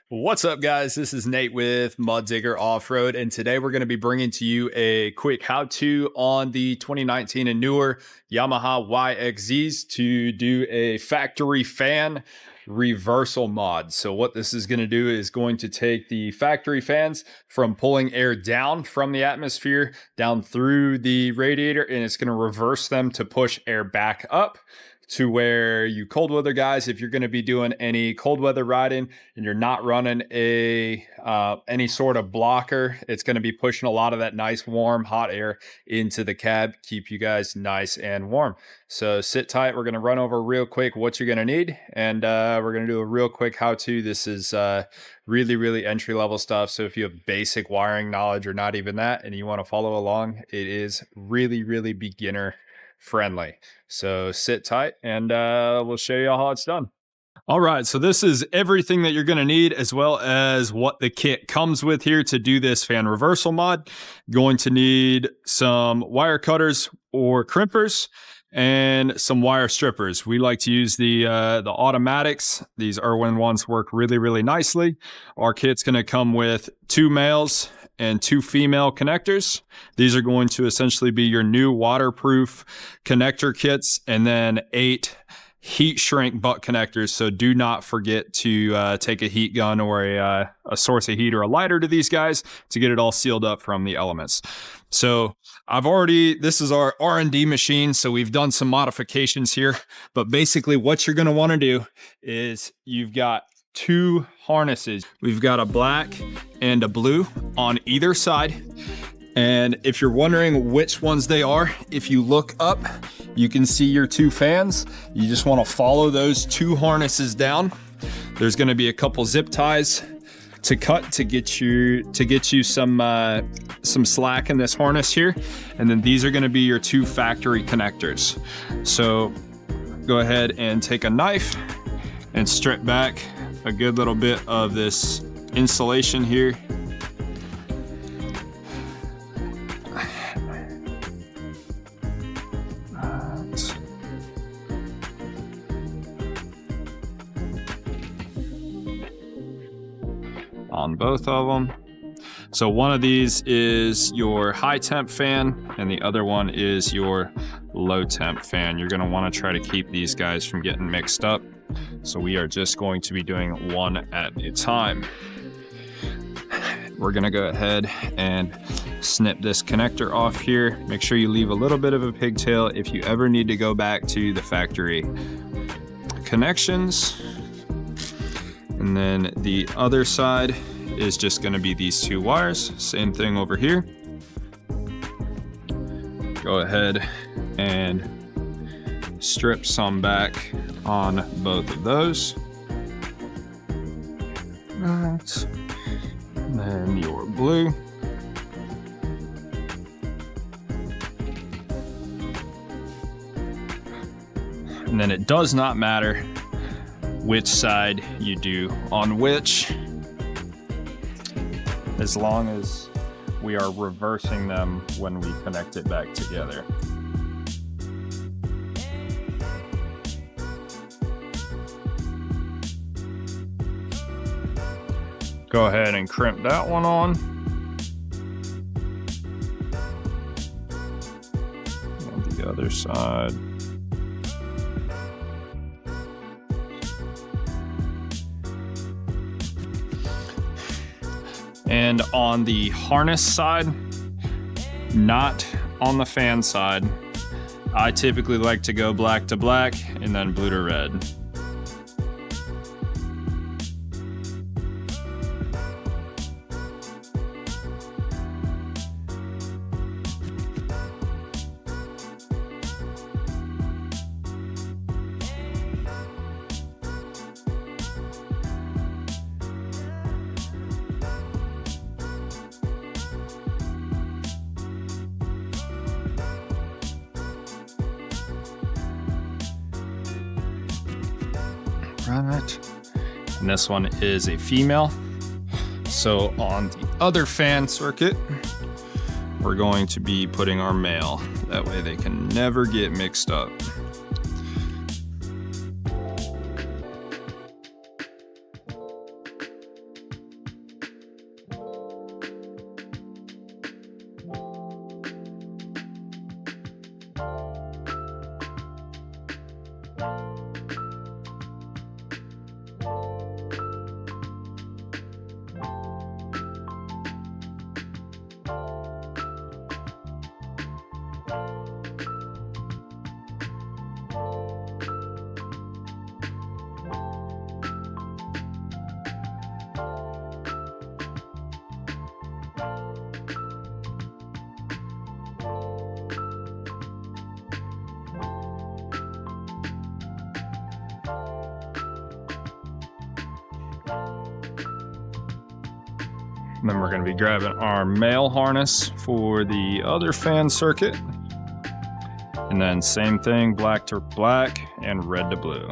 What's up, guys? This is Nate with Mud Digger Off-Road, and today we're going to be bringing to you a quick how-to on the 2019 and newer Yamaha YXZs to do a factory fan reversal mod. So what this is going to do is going to take the factory fans from pulling air down from the atmosphere down through the radiator, and it's going to reverse them to push air back up to where you cold weather guys, if you're going to be doing any cold weather riding and you're not running any sort of blocker, it's going to be pushing a lot of that nice warm hot air into the cab, keep you guys nice and warm. So sit tight. We're going to run over real quick what you're going to need, and we're going to do a real quick how-to. This is really entry level stuff, so if you have basic wiring knowledge or not even that and you want to follow along, it is really beginner friendly. So sit tight and we'll show you how it's done. All right, so this is everything that you're going to need, as well as what the kit comes with here to do this fan reversal mod. Going to need some wire cutters or crimpers and some wire strippers. We like to use the automatics. These Irwin ones work really nicely. Our kit's going to come with 2 males and 2 female connectors. These are going to essentially be your new waterproof connector kits, and then 8 heat shrink butt connectors. So do not forget to take a heat gun or a source of heat or a lighter to these guys to get it all sealed up from the elements. So this is our R&D machine, so we've done some modifications here, but basically what you're going to want to do is you've got 2 harnesses. We've got a black and a blue on either side. And if you're wondering which ones they are, if you look up, you can see your 2 fans. You just want to follow those 2 harnesses down. There's going to be a couple zip ties to cut to get you some slack in this harness here. And then these are going to be your 2 factory connectors. So go ahead and take a knife and strip back a good little bit of this insulation here. On both of them. So one of these is your high temp fan and the other one is your low temp fan. You're going to want to try to keep these guys from getting mixed up. So we are just going to be doing one at a time. We're going to go ahead and snip this connector off here. Make sure you leave a little bit of a pigtail if you ever need to go back to the factory connections. And then the other side is just going to be these 2 wires. Same thing over here. Go ahead and strip some back on both of those. Right. And then your blue. And then it does not matter which side you do on which, as long as we are reversing them when we connect it back together. Go ahead and crimp that one on. And the other side. And on the harness side, not on the fan side, I typically like to go black to black and then blue to red. Right. And this one is a female. So on the other fan circuit, we're going to be putting our male. That way they can never get mixed up. And then we're going to be grabbing our male harness for the other fan circuit. And then same thing, black to black and red to blue.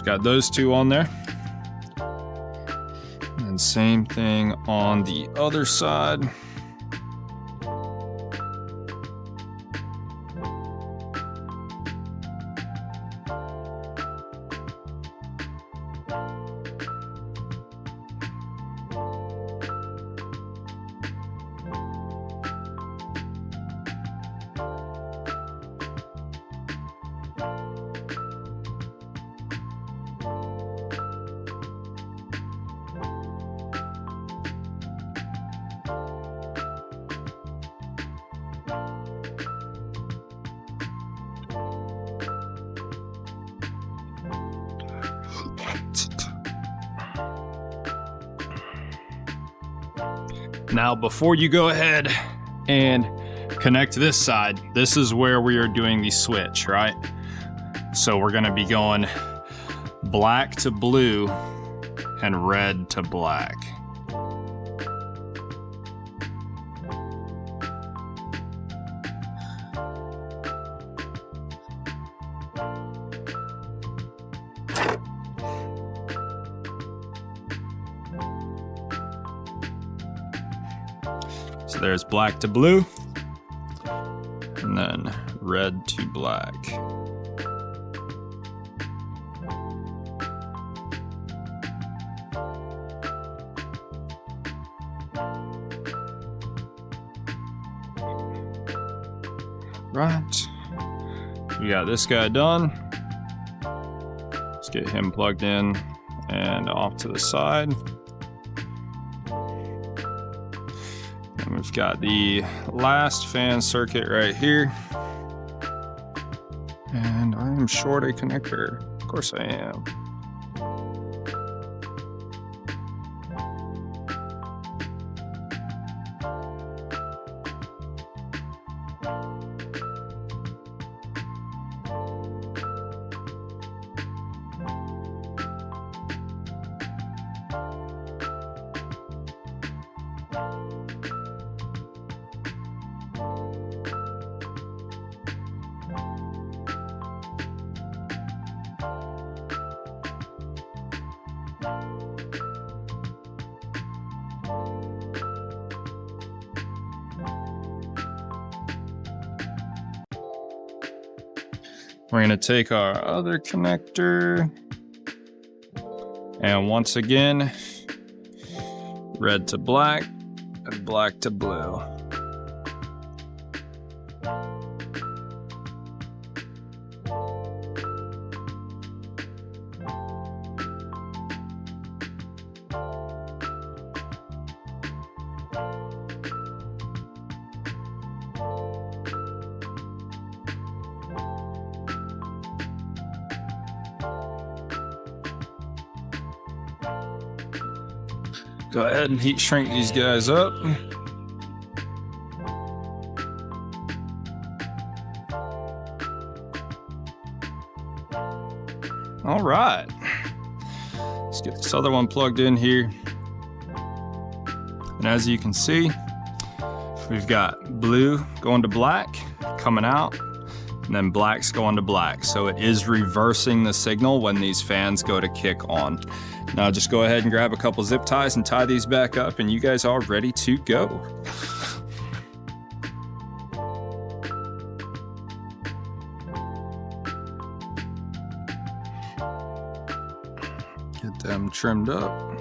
Got those two on there. And same thing on the other side. Now, before you go ahead and connect this side, this is where we are doing the switch, right? So we're going to be going black to blue and red to black. So there's black to blue, and then red to black. Right, we got this guy done. Let's get him plugged in and off to the side. And we've got the last fan circuit right here. And I am short a connector. Of course I am. We're going to take our other connector and once again, red to black and black to blue. Go ahead and heat shrink these guys up. All right, let's get this other one plugged in here. And as you can see, we've got blue going to black, coming out, and then black's going to black. So it is reversing the signal when these fans go to kick on. Now just go ahead and grab a couple zip ties and tie these back up, and you guys are ready to go. Get them trimmed up.